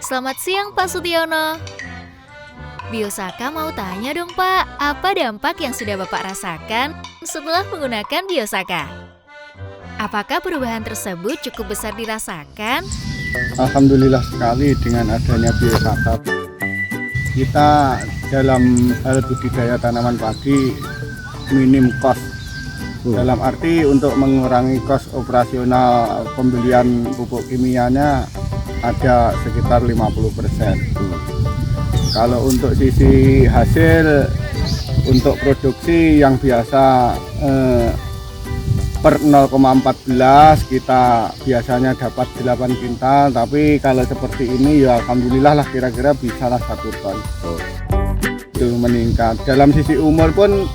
Selamat siang Pak Sutiono. Biosaka mau tanya dong Pak, apa dampak yang sudah Bapak rasakan setelah menggunakan Biosaka? Apakah perubahan tersebut cukup besar dirasakan? Alhamdulillah sekali dengan adanya Biosaka. Kita dalam hal budidaya tanaman padi minim cost. Dalam arti untuk mengurangi cost operasional pembelian pupuk kimianya ada sekitar 50%. Kalau untuk sisi hasil, untuk produksi yang biasa per 0,14 kita biasanya dapat 8 kintal, tapi kalau seperti ini ya alhamdulillah lah, kira-kira bisa lah 1 ton. Itu meningkat. Dalam sisi umur pun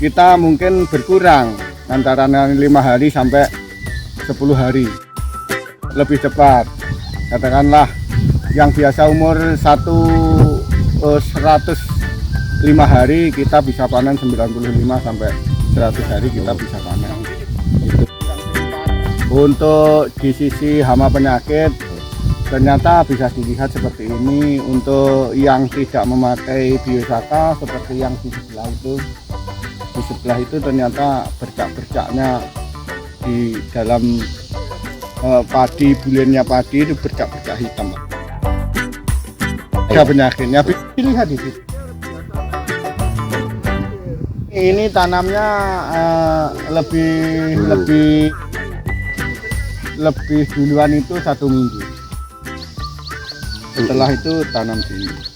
kita mungkin berkurang antara 5 hari sampai 10 hari lebih cepat. Katakanlah yang biasa umur 105 hari kita bisa panen 95 sampai 100 hari kita bisa panen. Itu. Untuk di sisi hama penyakit ternyata bisa dilihat seperti ini. Untuk yang tidak memakai Biosaka seperti yang di sebelah itu ternyata bercak-bercaknya di dalam padi, bulannya padi itu bercak-bercak hitam. Ada penyakitnya, lihat di situ. Ini tanamnya lebih duluan itu 1 minggu. Setelah itu tanam sini.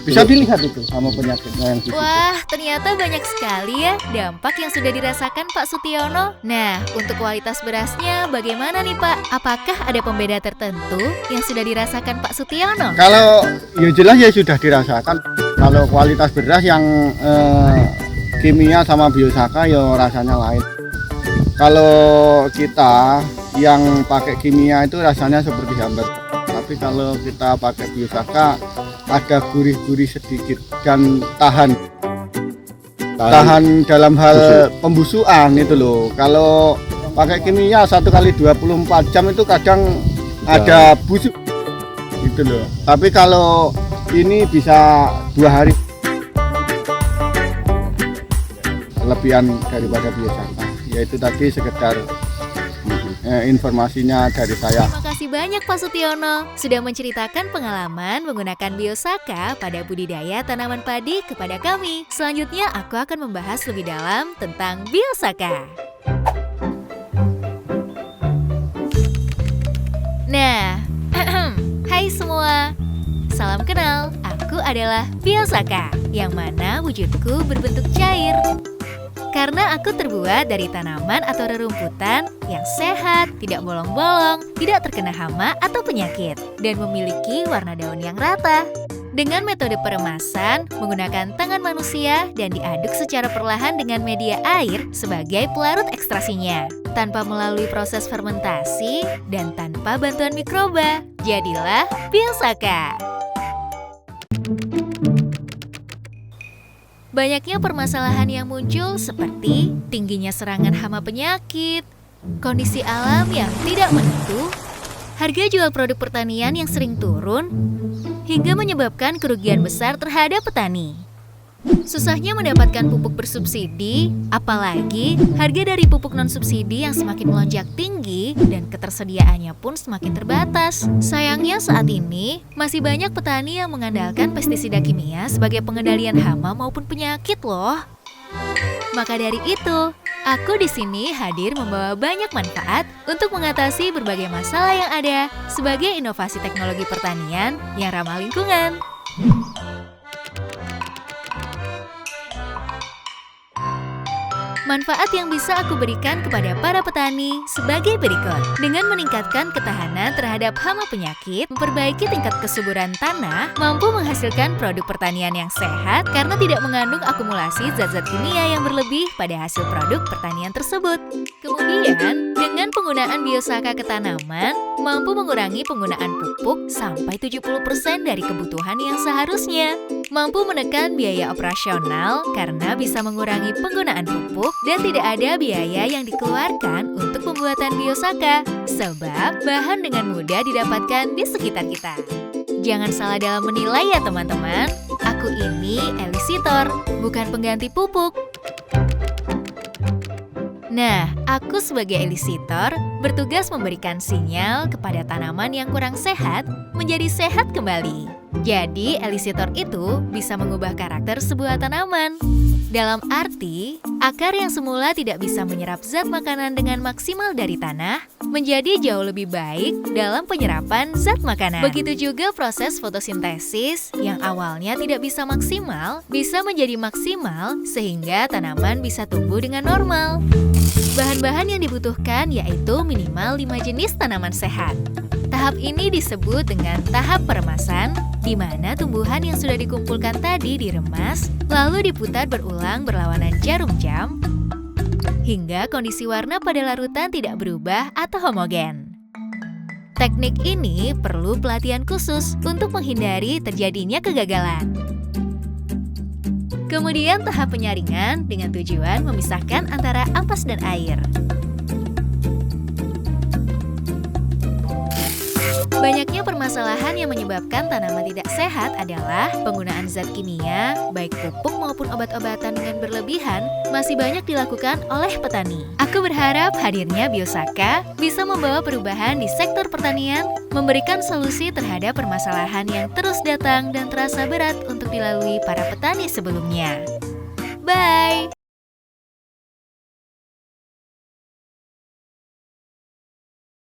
Bisa dilihat itu sama penyakitnya yang di situ. Wah, ternyata banyak sekali ya dampak yang sudah dirasakan Pak Sutiono. Nah, untuk kualitas berasnya bagaimana nih Pak? Apakah ada pembeda tertentu yang sudah dirasakan Pak Sutiono? Kalau ya jelas ya sudah dirasakan. Kalau kualitas beras yang kimia sama Biosaka ya rasanya lain. Kalau kita yang pakai kimia itu rasanya seperti hambar. Tapi kalau kita pakai Biosaka ada gurih-gurih sedikit dan tahan dalam hal pembusukan itu loh. Kalau pakai kimia 1 kali 24 jam itu kadang ada busuk gitu loh. Tapi kalau ini bisa 2 hari. Kelebihan daripada Biosaka yaitu tadi sekedar informasinya dari saya. Terima kasih banyak Pak Sutiono sudah menceritakan pengalaman menggunakan Biosaka pada budidaya tanaman padi kepada kami. Selanjutnya aku akan membahas lebih dalam tentang Biosaka. Nah, hai semua. Salam kenal, aku adalah Biosaka, yang mana wujudku berbentuk cair. Karena aku terbuat dari tanaman atau rerumputan yang sehat, tidak bolong-bolong, tidak terkena hama atau penyakit, dan memiliki warna daun yang rata. Dengan metode peremasan, menggunakan tangan manusia dan diaduk secara perlahan dengan media air sebagai pelarut ekstrasinya, tanpa melalui proses fermentasi dan tanpa bantuan mikroba. Jadilah Biosaka. Banyaknya permasalahan yang muncul seperti tingginya serangan hama penyakit, kondisi alam yang tidak menentu, harga jual produk pertanian yang sering turun, hingga menyebabkan kerugian besar terhadap petani. Susahnya mendapatkan pupuk bersubsidi, apalagi harga dari pupuk non-subsidi yang semakin melonjak tinggi dan ketersediaannya pun semakin terbatas. Sayangnya saat ini masih banyak petani yang mengandalkan pestisida kimia sebagai pengendalian hama maupun penyakit loh. Maka dari itu, aku di sini hadir membawa banyak manfaat untuk mengatasi berbagai masalah yang ada sebagai inovasi teknologi pertanian yang ramah lingkungan. Manfaat yang bisa aku berikan kepada para petani sebagai berikut. Dengan meningkatkan ketahanan terhadap hama penyakit, memperbaiki tingkat kesuburan tanah, mampu menghasilkan produk pertanian yang sehat karena tidak mengandung akumulasi zat-zat kimia yang berlebih pada hasil produk pertanian tersebut. Kemudian, dengan penggunaan Biosaka ke tanaman, mampu mengurangi penggunaan pupuk sampai 70% dari kebutuhan yang seharusnya. Mampu menekan biaya operasional karena bisa mengurangi penggunaan pupuk dan tidak ada biaya yang dikeluarkan untuk pembuatan Biosaka, sebab bahan dengan mudah didapatkan di sekitar kita. Jangan salah dalam menilai ya teman-teman. Aku ini elisitor, bukan pengganti pupuk. Nah, aku sebagai elisitor bertugas memberikan sinyal kepada tanaman yang kurang sehat menjadi sehat kembali. Jadi, elisitor itu bisa mengubah karakter sebuah tanaman. Dalam arti, akar yang semula tidak bisa menyerap zat makanan dengan maksimal dari tanah, menjadi jauh lebih baik dalam penyerapan zat makanan. Begitu juga proses fotosintesis yang awalnya tidak bisa maksimal, bisa menjadi maksimal sehingga tanaman bisa tumbuh dengan normal. Bahan-bahan yang dibutuhkan yaitu minimal 5 jenis tanaman sehat. Tahap ini disebut dengan tahap peremasan, di mana tumbuhan yang sudah dikumpulkan tadi diremas, lalu diputar berulang berlawanan jarum jam, hingga kondisi warna pada larutan tidak berubah atau homogen. Teknik ini perlu pelatihan khusus untuk menghindari terjadinya kegagalan. Kemudian tahap penyaringan dengan tujuan memisahkan antara ampas dan air. Banyaknya permasalahan yang menyebabkan tanaman tidak sehat adalah penggunaan zat kimia, baik pupuk maupun obat-obatan dengan berlebihan, masih banyak dilakukan oleh petani. Aku berharap hadirnya Biosaka bisa membawa perubahan di sektor pertanian, memberikan solusi terhadap permasalahan yang terus datang dan terasa berat untuk dilalui para petani sebelumnya. Bye!